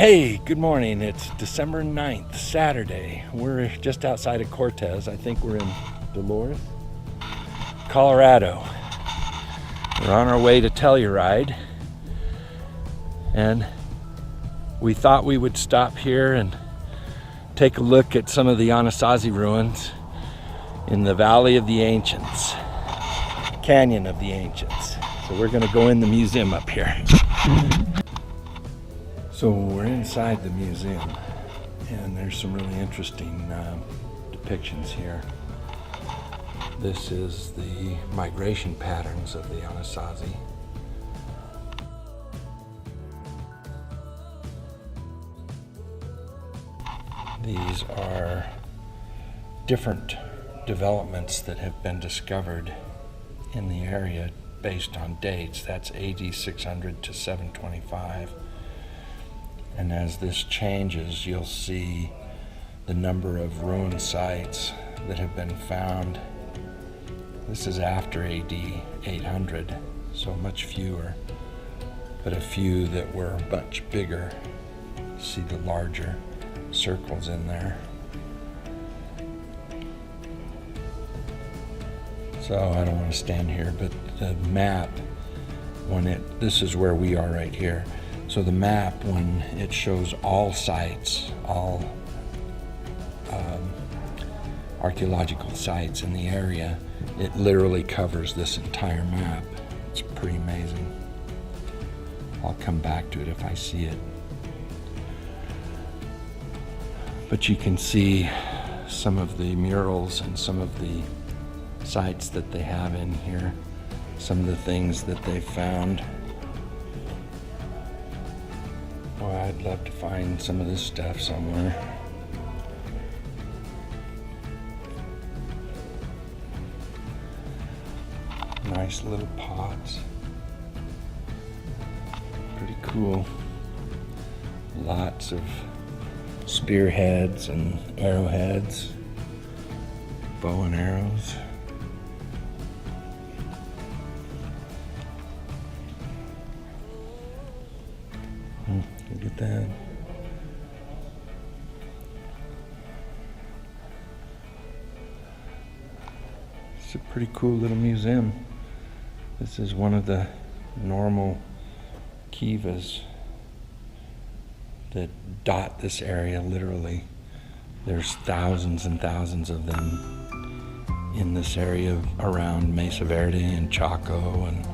Hey, good morning. It's December 9th, Saturday. We're just outside of Cortez. I think we're in Telluride, Colorado. We're on our way to Telluride, and we thought we would stop here and take a look at some of the Anasazi ruins in the Valley of the Ancients, Canyon of the Ancients. So we're gonna go in the museum up here. So we're inside the museum, and there's some really interesting depictions here. This is the migration patterns of the Anasazi. These are different developments that have been discovered in the area based on dates. That's AD 600 to 725. And as this changes, you'll see the number of ruin sites that have been found. This is after AD 800, so much fewer, but a few that were much bigger. See the larger circles in there. So I don't want to stand here, but the map, this is where we are right here. So the map, when it shows all sites, all archaeological sites in the area, it literally covers this entire map. It's pretty amazing. I'll come back to it if I see it. But you can see some of the murals and some of the sites that they have in here, some of the things that they found. Boy, I'd love to find some of this stuff somewhere. Nice little pots. Pretty cool. Lots of spearheads and arrowheads, bow and arrows. Look at that. It's a pretty cool little museum. This is one of the normal Kivas that dot this area literally. There's thousands and thousands of them in this area around Mesa Verde and Chaco and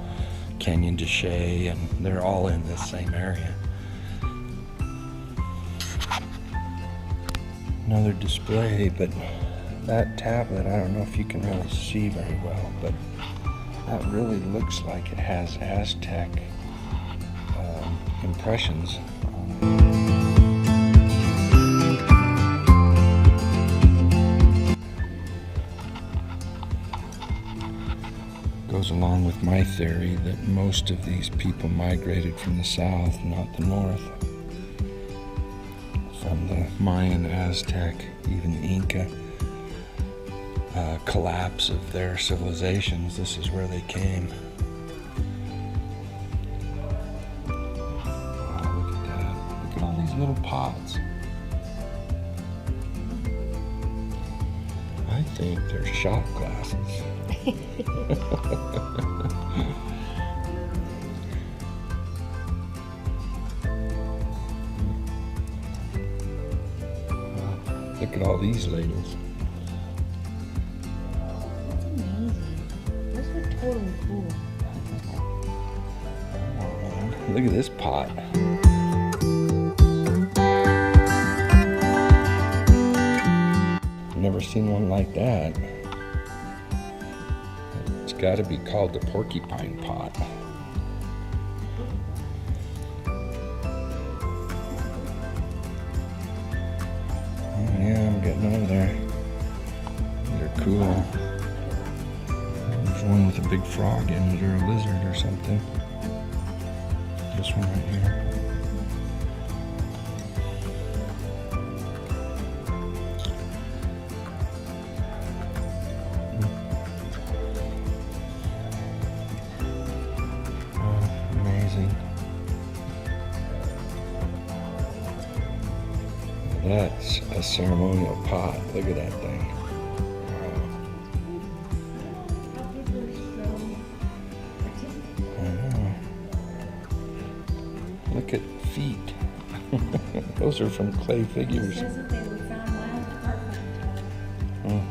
Canyon de Chelly, and they're all in this same area. Another display, but that tablet, I don't know if you can really see very well, but that really looks like it has Aztec impressions on it. Goes along with my theory that most of these people migrated from the south, not the north. From the Mayan, Aztec, even Inca collapse of their civilizations, this is where they came. Wow, look at that. Look at all these little pots. I think they're shot glasses. Look at all these ladles. That's amazing. Those are totally cool. Look at this pot. Never seen one like that. It's got to be called the porcupine pot. Yeah, I'm getting over there. They're cool. There's one with a big frog in it, or a lizard or something. This one right here. Oh, amazing. That's a ceremonial pot. Look at that thing. Wow. I know. Look at feet. Those are from clay figures. It says that they were found miles apart from each other.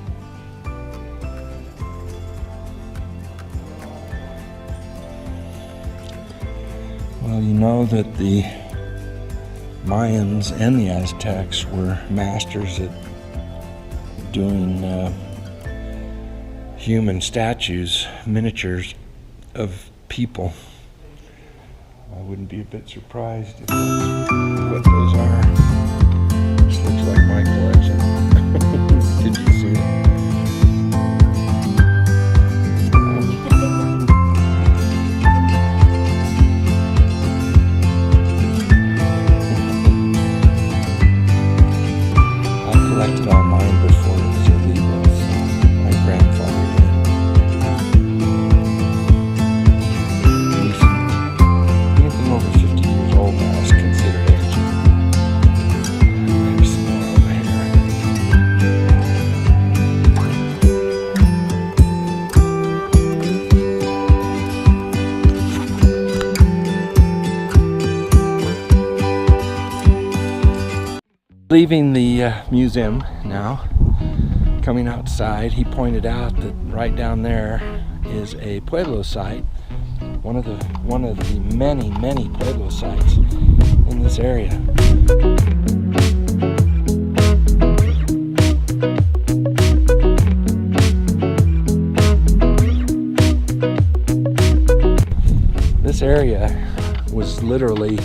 Well, you know that the Mayans and the Aztecs were masters at doing human statues, miniatures of people. I wouldn't be a bit surprised if that's what those are. This looks like my collection. Did you see it? Collected all mine before it was illegal, so my grandfather did. Anything over 50 years old now is considered ancient. Maybe some more over here. Leaving the museum now, coming outside, he pointed out that right down there is a Pueblo site, one of the many Pueblo sites in this area. This area was literally,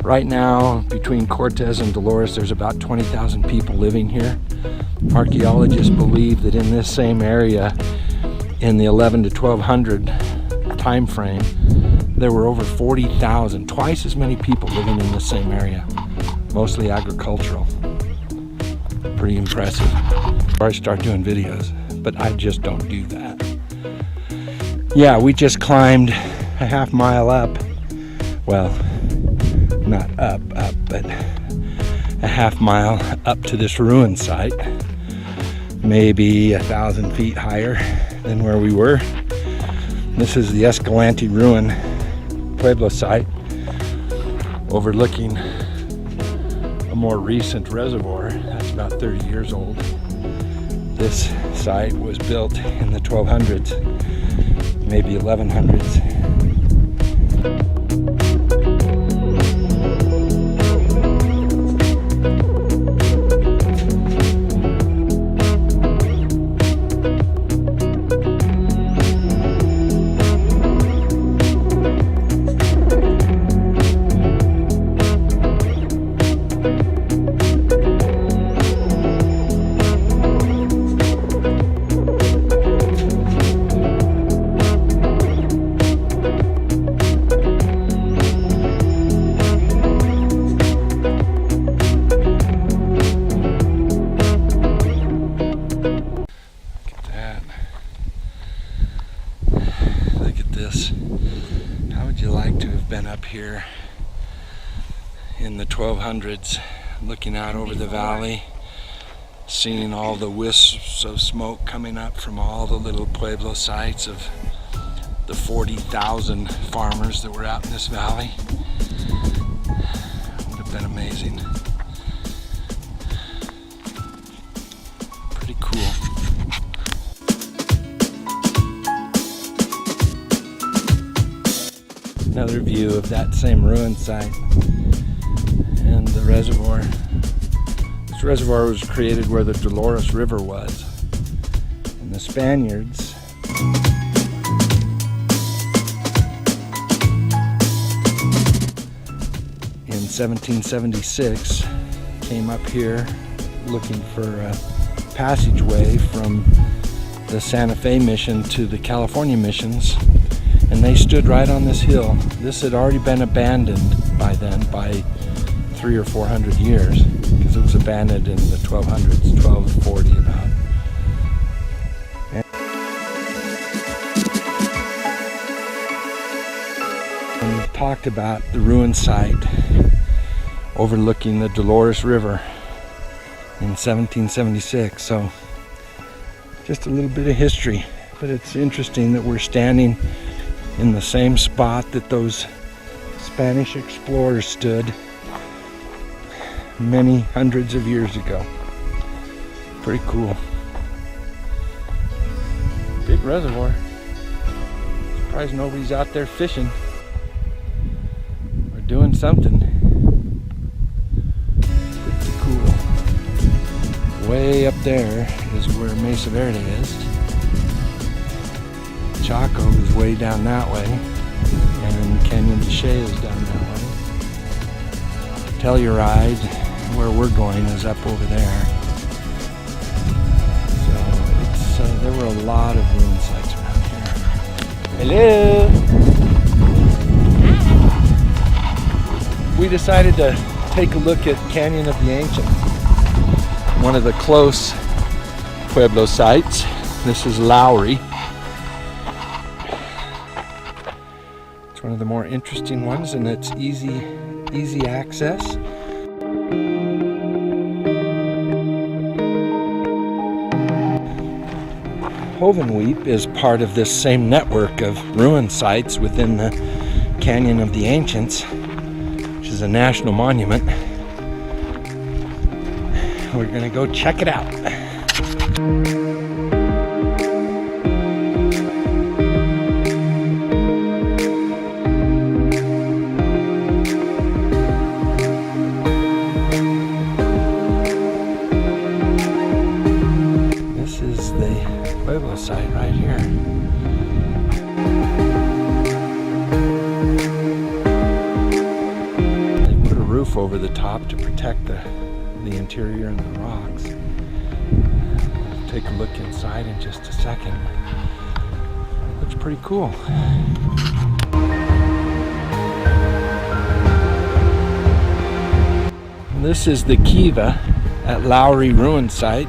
right now, between Cortez and Dolores, there's about 20,000 people living here. Archaeologists believe that in this same area, in the 11 to 1200 time frame, there were over 40,000, twice as many people living in this same area, mostly agricultural. Pretty impressive. Before I start doing videos, but I just don't do that. Yeah, we just climbed a half mile up. Well, not up, but a half mile up to this ruin site. Maybe 1,000 feet higher than where we were. This is the Escalante ruin Pueblo site, overlooking a more recent reservoir that's about 30 years old. This site was built in the 1200s, maybe 1100s. How would you like to have been up here in the 1200s, looking out over the valley, seeing all the wisps of smoke coming up from all the little Pueblo sites of the 40,000 farmers that were out in this valley? Would have been amazing. Pretty cool. Another view of that same ruin site and the reservoir. This reservoir was created where the Dolores River was. And the Spaniards in 1776 came up here looking for a passageway from the Santa Fe mission to the California missions. And they stood right on this hill. This had already been abandoned by then by 300 or 400 years, because it was abandoned in the 1200s, 1240 about. And we talked about the ruin site overlooking the Dolores River. in 1776. So just a little bit of history, but it's interesting that we're standing in the same spot that those Spanish explorers stood many hundreds of years ago. Pretty cool. Big reservoir. Surprised nobody's out there fishing or doing something. Pretty cool. Way up there is where Mesa Verde is. Chaco is way down that way, and Canyon de Che is down that way. Telluride, where we're going, is up over there. So it's there were a lot of ruin sites around here. Hello. We decided to take a look at Canyon of the Ancients, one of the close Pueblo sites. This is Lowrey. It's one of the more interesting ones, and it's easy access. Hovenweep is part of this same network of ruin sites within the Canyon of the Ancients, which is a national monument. We're gonna go check it out. This is the Pueblo site right here. They put a roof over the top to protect the interior and the rocks. We'll take a look inside in just a second. Looks pretty cool. This is the Kiva at Lowrey Ruin Site.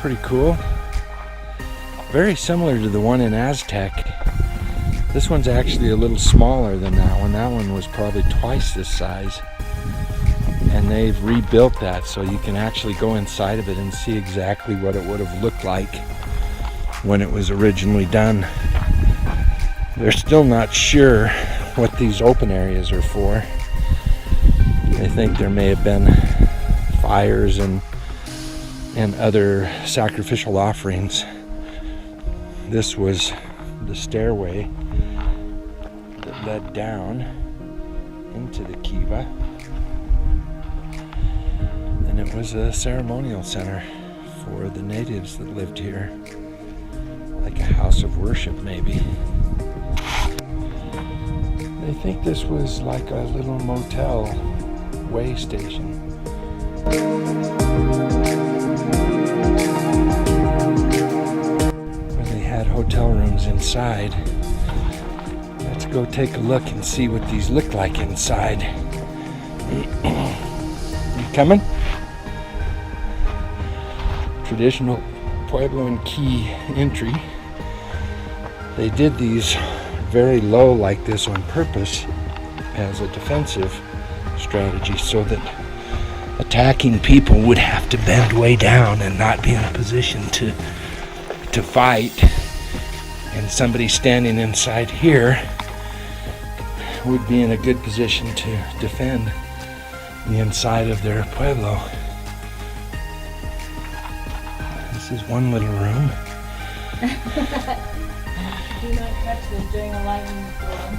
Pretty cool. Very similar to the one in Aztec. This one's actually a little smaller than that one. That one was probably twice this size. And they've rebuilt that so you can actually go inside of it and see exactly what it would have looked like when it was originally done. They're still not sure what these open areas are for. They think there may have been fires and other sacrificial offerings. This was the stairway that led down into the Kiva, and it was a ceremonial center for the natives that lived here, like a house of worship maybe. They think this was like a little motel way station. Hotel rooms inside. Let's go take a look and see what these look like inside. You coming? Traditional Pueblo and key entry. They did these very low like this on purpose as a defensive strategy so that attacking people would have to bend way down and not be in a position to fight. And somebody standing inside here would be in a good position to defend the inside of their pueblo. This is one little room. Do not touch them during a lightning storm.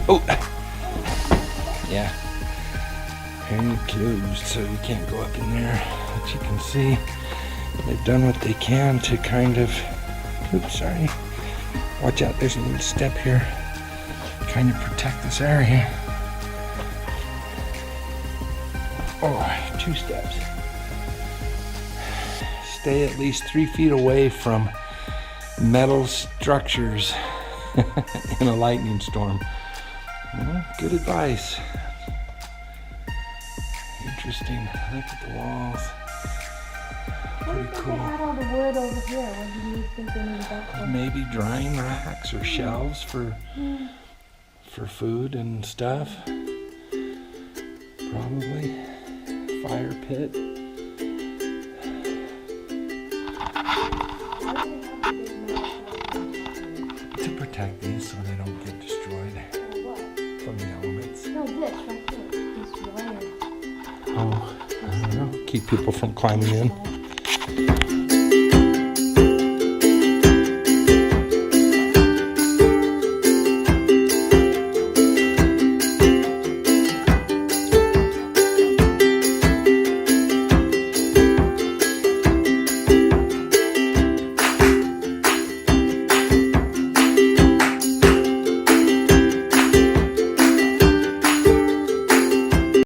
Oh, yeah. Very closed, so you can't go up in there. But you can see they've done what they can to kind of. Oops, sorry. Watch out, there's a little step here. Kind of protect this area. Oh, 2 steps. Stay at least 3 feet away from metal structures in a lightning storm. Well, good advice. Interesting. Look at the walls. Pretty They cool. had all the wood over here. What do you think they needed that for? Maybe drying racks or shelves for food and stuff. Probably. Fire pit. To protect these so they don't get destroyed from the elements. No, this right here. This wire. Oh, I don't know. Keep people from climbing in.